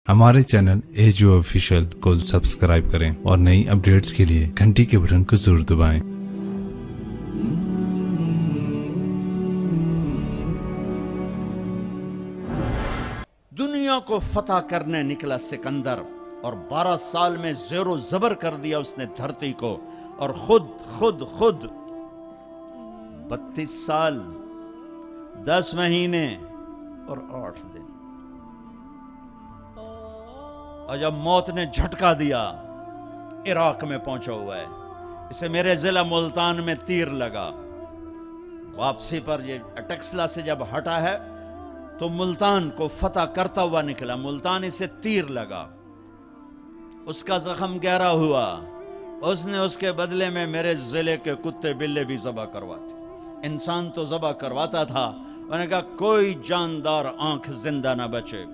हमारे channel edu official को subscribe करें और नई अपडेट्स के लिए घंटी के बटन को जरूर दबाएं। दुनिया को फतह करने निकला सिकंदर और 12 साल में ज़ेरो ज़बर कर दिया उसने धरती को। और खुद 32 साल 10 महीने और 8 दिन। और जब मौत ने झटका दिया, इराक में पहुंचा हुआ है। इसे मेरे जिला मुल्तान में तीर लगा। वापसी पर ये टक्सला से जब हटा है तो मुल्तान को फतह करता हुआ निकला। मुल्तान इसे तीर लगा, उसका जख्म गहरा हुआ। उसने उसके बदले में मेरे जिले के कुत्ते बिल्ले भी ज़बह करवाते। इंसान तो ज़बह करवाता था। उन्होंने कहा कोई जानदार आंख जिंदा ना बचे।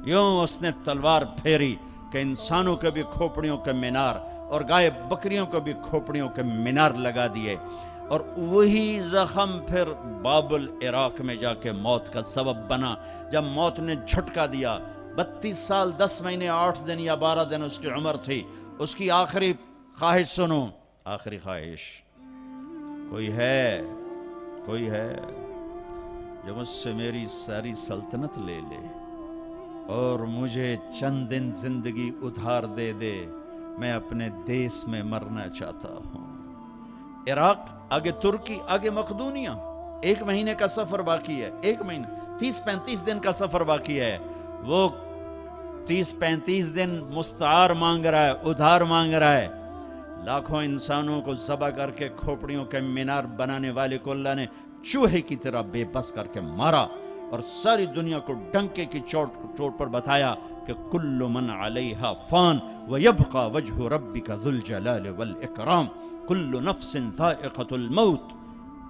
यूं उसने तलवार फेरी कि इंसानों के भी खोपड़ियों के मीनार और गाय बकरियों को भी खोपड़ियों के मीनार लगा दिए। और वही जख्म फिर बाबुल इराक में जाके मौत का सबब बना। जब मौत ने झटका दिया, 32 साल 10 महीने 8 दिन या 12 दिन उसकी उम्र थी। उसकी आखिरी ख्वाहिश सुनो, आखिरी ख्वाहिश। कोई है जो मुझसे मेरी सारी सल्तनत ले ले और मुझे चंद दिन जिंदगी उधार दे दे। मैं अपने देश में मरना चाहता हूं। इराक, आगे तुर्की, आगे मकदूनिया। 1 महीने का सफर बाकी है। 1 महीना 30-35 दिन का सफर बाकी है। वो 30-35 दिन मुस्तार मांग रहा है, उधार मांग रहा है। लाखों इंसानों को ज़बह करके खोपड़ियों के मीनार बनाने वाले को अल्लाह ने चूहे की तरह बेबस करके मारा और सारी दुनिया को डंके की चोट पर बताया कि कुल्लु मन अलैहा फान व यबका वजहु रब्बिका ज़ुल जलाल वल इकराम कुल्लु नफ्सिन ज़ाइक़तुल मौत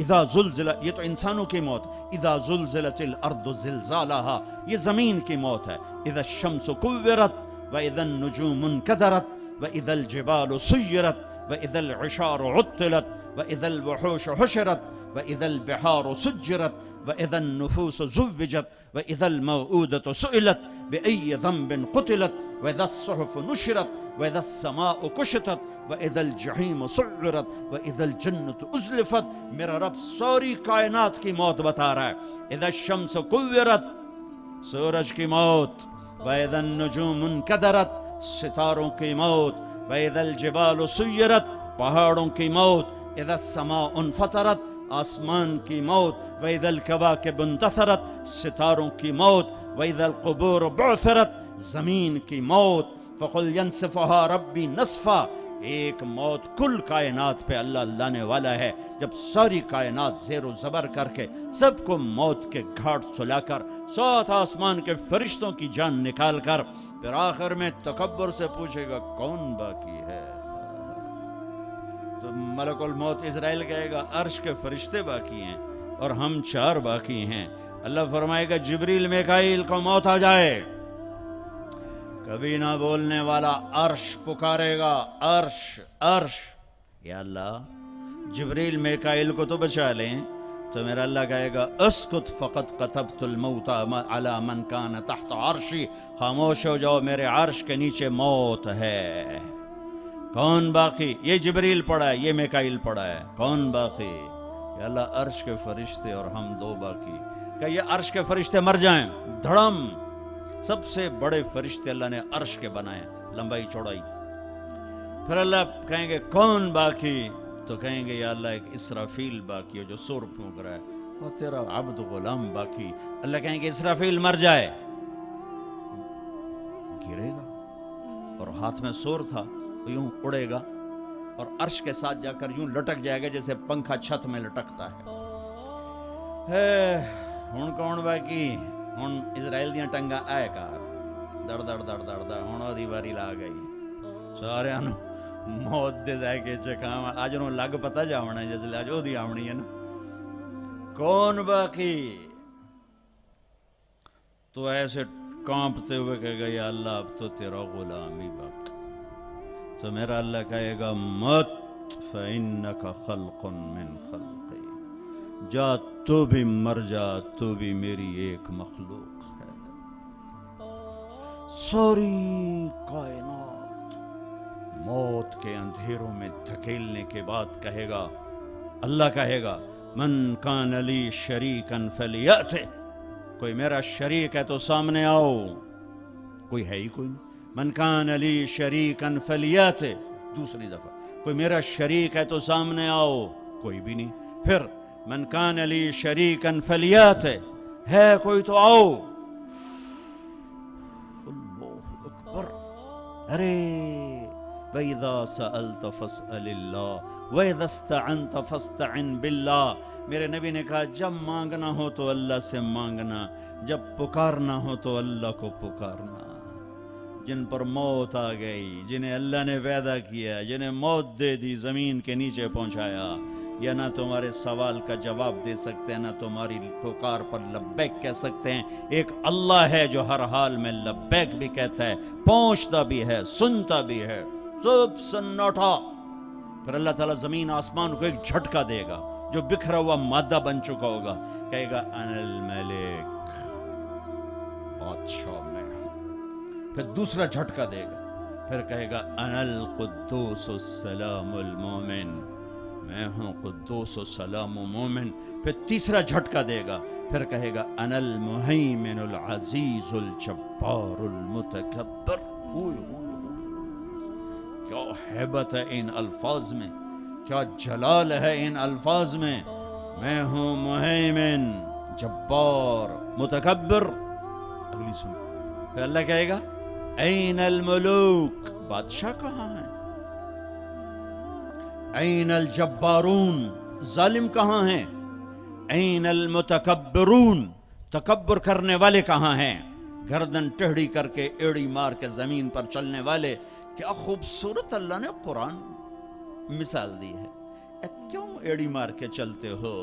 इज़ा ज़ुलज़िला। ये तो इंसानों की मौत। इज़ा ज़ुलज़िलतिल अर्दु ज़िलज़ालहा, ये ज़मीन की मौत है। इज़ा शम्सु कुव्विरत व इज़ा नुजूमु इनकदरत व इज़ल जिबालु सुय्यरत व इज़ल इशारु उत्तिलत व इज़ल वहूशु हुशिरत व इज़ल बिहारु सुज्जिरत व इज़ल नुफूसु ज़ुव्विजत व इज़ल मौऊदतु सुइलत बिअय्यि ज़ंबिन क़ुतिलत व इज़ा अस्सुहुफ़ु नुशिरत व इज़ा अस्समाउ कुशितत व इज़ल जहीमु सुअ्रिरत व इज़ल जन्नतु उज़्लिफ़त। मेरा रब सारी कायनात की मौत बता रहा है। इज़ा शम्सु कुव्विरत, सूरज की मौत। व इज़ा नुजूमु इनकदरत, सितारों की मौत। व इज़ल जिबालु सुय्यरत, पहाड़ों की मौत। इज़ा अस्समाउ इनफ़तरत, आसमान की मौत। व इज़ल कवाकिबु इंतसरत, सितारों की मौत। व इज़ल क़ुबूरु बुअ्थिरत, ज़मीन की मौत। फ़क़ुल यंसिफ़ुहा रब्बी नस्फ़ा, एक मौत कुल कायनात पे अल्लाह लाने वाला है। जब सारी कायनात ज़ेरो ज़बर करके सबको मौत के घाट सुलाकर 7 आसमान के फरिश्तों की जान निकाल कर फिर आखिर में तकब्बुर से पूछेगा कौन बाकी है। तो मलकुल मौत इज़राइल कहेगा अर्श के फरिश्ते बाकी हैं और हम 4 बाकी हैं। अल्लाह फरमाएगा जिब्रील मीकाईल को मौत आ जाए। कभी ना बोलने वाला अर्श पुकारेगा, अर्श अर्श। या अल्लाह जिब्रील मीकाईल को तो बचा लें। तो मेरा अल्लाह कहेगा अस्कुत फ़क़त कतबतुल मौता अला मन कान तहत अर्शी, खामोश हो जाओ, मेरे अर्श के नीचे मौत है। कौन बाकी? ये जिब्रील पड़ा है, ये मीकाईल पड़ा है। कौन बाकी? या अल्लाह अर्श के फरिश्ते और हम 2 बाकी। क्या ये अर्श के फरिश्ते मर जाएं? धड़म। सबसे बड़े फरिश्ते अल्लाह ने अर्श के बनाए, लंबाई चौड़ाई। फिर अल्लाह कहेंगे कौन बाकी? तो कहेंगे या अल्लाह एक इसराफील बाकी है जो सूर फूंक रहा है, और तेरा अब्द गुलाम बाकी। अल्लाह कहेंगे इसराफील मर जाए, गिरेगा और हाथ में सूर था, यूं उड़ेगा और अर्श के साथ जाकर यूं लटक जाएगा जैसे पंखा छत में लटकता है। हुण कौन बाकी? हुण इज़राइल ਦੀਆਂ ਟੰਗਾਂ ਆਏ ਕਾਰ ਦੜ ਦੜ ਦੜ ਦੜ ਦੜ ਹੁਣ ਉਹਦੀ ਵਾਰੀ ਲਾ ਗਈ। ਸਾਰਿਆਂ ਨੂੰ मौत दे जाके चकाम आज ਨੂੰ ਲੱਗ ਪਤਾ ਜਾਵਣਾ ਜਿਸਲੇ ਅੱਜ ਉਹਦੀ ਆਉਣੀ ਹੈ ना। कौन बाकी? तो ऐसे कांपते हुए कहेगा या अल्लाह अब तो तेरा गुलाम ही बाकी। तो मेरा अल्लाह कहेगा मत फ़इन्नका खल्क़ुन मिन खल्क़ी, जा तो भी मर जा, तो भी मेरी एक मखलूक है। सारी कायनात मौत के अंधेरों में धकेलने के बाद कहेगा, अल्लाह कहेगा, मन कान अली शरीकन फलियाते, कोई मेरा शरीक है तो सामने आओ। कोई है ही कोई नहीं। मन कान अली शरीकन फलियाते, दूसरी दफा, कोई मेरा शरीक है तो सामने आओ, कोई भी नहीं। फिर मन कान अली शरीकन फलियाते, है कोई तो आओ। अल्लाहु अकबर। अरे वइज़ा सअल्त फस्अलिल्लाह वइज़ा इस्तअनत फस्तअन बिल्लाह। मेरे नबी ने कहा, जब मांगना हो तो अल्लाह से मांगना, जब पुकारना हो तो अल्लाह को पुकारना। जिन पर मौत आ गई, जिन्हें अल्लाह ने पैदा किया, जिन्हें मौत दे दी, जमीन के नीचे पहुंचाया, या ना तुम्हारे सवाल का जवाब दे सकते हैं, ना तुम्हारी पुकार पर लब्बैक कह सकते हैं। एक अल्लाह है जो हर हाल में लब्बैक भी कहता है, पहुंचता भी है, सुनता भी है, सब सन्नाटा। फिर अल्लाह ताला जमीन आसमान को एक झटका देगा, जो बिखरा हुआ मादा बन चुका होगा, कहेगा अनल मलिक, बादशाह मैं हूं। फिर दूसरा झटका देगा, फिर कहेगा अनल कुद्दूस सलामुल मोमिन, मैं हूं कुद्दूस सलाम मोमिन। फिर तीसरा झटका देगा, फिर कहेगा अनल मुहैमिनुल अजीजुल जब्बारुल मुतकब्बिर। क्या हैबत है इन अल्फाज में, क्या जलाल है इन अल्फाज में। मैं हूं मुहैमिन, जब्बार, मुतकब्बिर। अगली सुन, फिर अल्लाह कहेगा ऐनल मुलूक, बादशाह कहां है। ऐनल जब्बारून, जालिम कहां हैं। ऐनल मुतकब्बिरून, तकब्बुर करने वाले कहां हैं। गर्दन टेढ़ी करके एड़ी मार के जमीन पर चलने वाले। क्या खूबसूरत अल्लाह ने कुरान मिसाल दी है। क्यों एड़ी मार के चलते हो,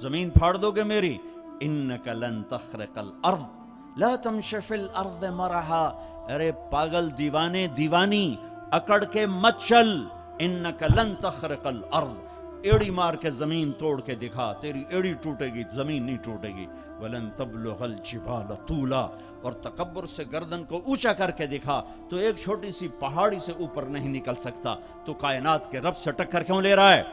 जमीन फाड़ दोगे मेरी। इन्नका लन तख्रिकल अर्द ला तमशी फिल अर्द मरहा। अरे पागल दीवाने दीवानी, अकड़ के मत चल। इन्नका लन तख्रिकल अर्द, एड़ी मार के जमीन तोड़ के दिखा, तेरी एड़ी टूटेगी, जमीन नहीं टूटेगी। वलन तबलुगल जिबाल तूला, और तकब्बुर से गर्दन को ऊंचा करके दिखा तो एक छोटी सी पहाड़ी से ऊपर नहीं निकल सकता। तो कायनात के रब से टक्कर क्यों ले रहा है।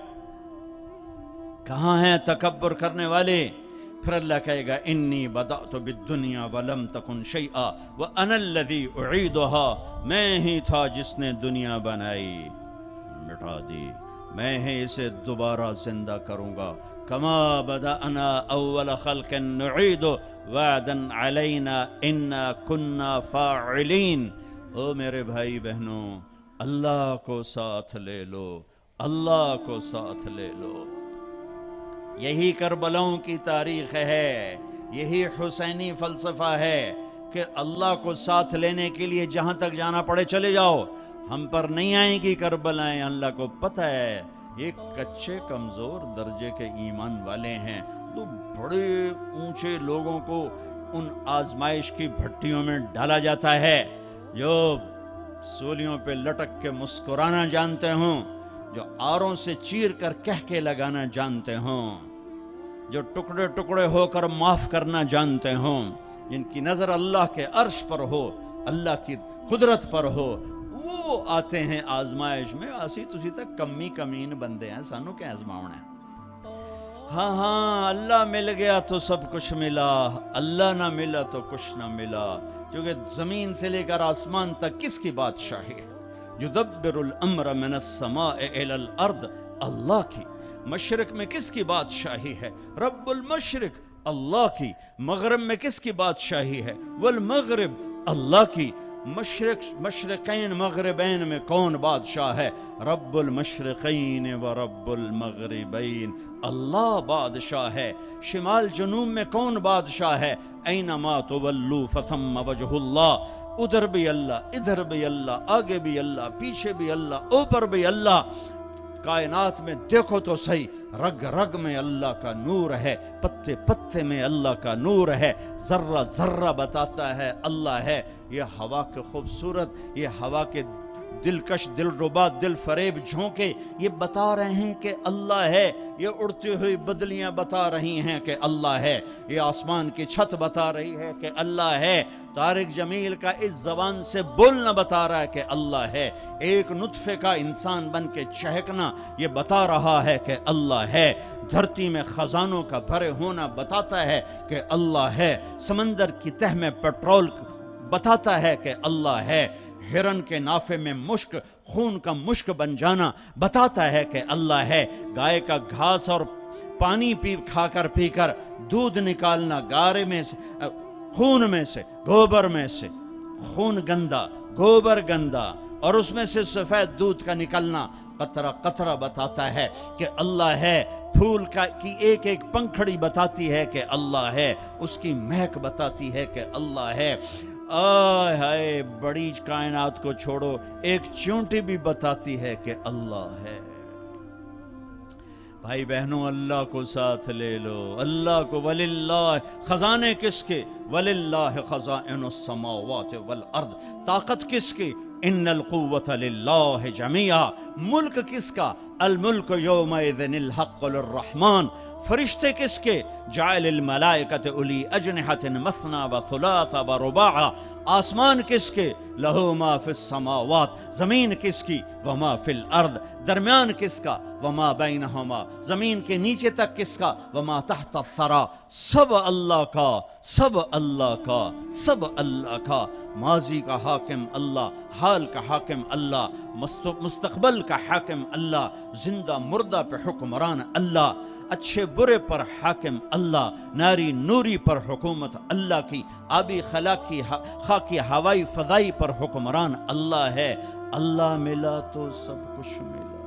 कहां है तकब्बुर करने वाले। फिर अल्लाह कहेगा इन्नी बदातु बिद्दुनिया वलम तकुन शैआ व अना अल्लज़ी उईदुहा, मैं ही था जिसने दुनिया बनाई, मिटा दी, मैं ही इसे दोबारा जिंदा करूंगा। कमा बदअना अव्वल खल्क़िन नुईदु वादन अलैना इन्ना कुन्ना फाइलीन। ओ मेरे भाई बहनों, अल्लाह को साथ ले लो, अल्लाह को साथ ले लो। यही करबलाओं की तारीख है, यही हुसैनी फलसफा है कि अल्लाह को साथ लेने के लिए जहां तक जाना पड़े चले जाओ, हम पर नहीं आएगी करबलाएं। अल्लाह को पता है ये कच्चे कमजोर दर्जे के ईमान वाले हैं, तो बड़े ऊंचे लोगों को उन आजमाइश की भट्टियों में डाला जाता है, जो सूलियों पे लटक के मुस्कुराना जानते हों, जो आरों से चीर कर कह के लगाना जानते हों, जो टुकड़े टुकड़े होकर माफ करना जानते हों, जिनकी नजर अल्लाह के अर्श पर हो, अल्लाह की कुदरत पर हो, वो आते हैं आजमाइश में। असी तुसी तक कमी कमीन बंदे हैं, सानू क्या आजमावना है। हाँ हाँ, अल्लाह मिल गया तो सब कुछ मिला, अल्लाह ना मिला तो कुछ ना मिला। क्योंकि जमीन से लेकर आसमान तक किसकी बादशाही है। युदब्बिरुल अम्र मिनस समाए इलल अर्द, अल्लाह की। मशरिक में किसकी बादशाही है, रब्बुल मशरिक, अल्लाह की। मगरिब में किसकी बादशाही है, वल मगरिब, अल्लाह की। मशरिकैन मगरिबैन में कौन बादशाह है, रब्बुल मशरिकैन व रब्बुल मगरिबैन, अल्लाह बादशाह है। शिमाल जनूब में कौन बादशाह है, ऐनमा तुवल्लू फथम्मा वजहुल्लाह, उधर भी अल्लाह, इधर भी अल्लाह, आगे भी अल्लाह, पीछे भी अल्लाह, ऊपर भी अल्लाह। कायनात में देखो तो सही, रग रग में अल्लाह का नूर है, पत्ते पत्ते में अल्लाह का नूर है, जर्रा जर्रा बताता है अल्लाह है। ये हवा के खूबसूरत, ये हवा के دلکش، دل ربا، دل فریب جھونکے یہ بتا رہے ہیں کہ اللہ ہے، یہ اڑتی ہوئی بدلیاں بتا رہی ہیں کہ اللہ ہے، یہ آسمان کی چھت بتا رہی ہے کہ اللہ ہے، طارق جمیل کا اس زبان سے بولنا بتا رہا ہے کہ اللہ ہے، ایک نطفے کا انسان بن کے چہکنا یہ بتا رہا ہے کہ اللہ ہے، دھرتی میں خزانوں کا بھرے ہونا بتاتا ہے کہ اللہ ہے، سمندر کی تہ میں پیٹرول بتاتا ہے کہ اللہ ہے، ہرن کے نافے میں مشک، خون کا مشک بن جانا بتاتا ہے کہ اللہ ہے، گائے کا گھاس اور پانی کھا کر پی کر دودھ نکالنا، گارے میں سے، خون میں سے، گوبر میں سے، خون گندا، گوبر گندا، اور اس میں سے سفید دودھ کا نکلنا قطرہ قطرہ بتاتا ہے کہ اللہ ہے، پھول کی ایک ایک پنکھڑی بتاتی ہے کہ اللہ ہے، اس کی مہک بتاتی ہے کہ اللہ ہے۔ آئے ہائے، بڑی کائنات کو چھوڑو، ایک چونٹی بھی بتاتی ہے کہ اللہ ہے۔ بھائی بہنوں، اللہ کو ساتھ لے لو، اللہ کو۔ وللہ، خزانے کس کے؟ وللہ خزائن السماوات والارض، طاقت کس کی؟ ان القوت للہ جمیعا، ملک کس کا؟ الملک یومئذ الحق للرحمن، فرشتے کس کے؟ جعل الملائکۃ اولی اجنحۃ مثنی وثلاث ورباع، آسمان کس کے؟ لہو ما فی السماوات، زمین کس کی؟ وما فی الارض، درمیان کس کا؟ وما بینہما، زمین کے نیچے تک کس کا؟ وما تحت الثری، سب اللہ کا، سب اللہ کا، سب اللہ کا۔ ماضی کا حاکم اللہ، حال کا حاکم اللہ، مستقبل کا حاکم اللہ، زندہ مردہ پہ حکمران اللہ، اچھے برے پر حاکم اللہ، ناری نوری پر حکومت اللہ کی، آبی خلاقی خاکی ہوائی فضائی پر حکمران اللہ ہے۔ اللہ ملا تو سب کچھ ملا۔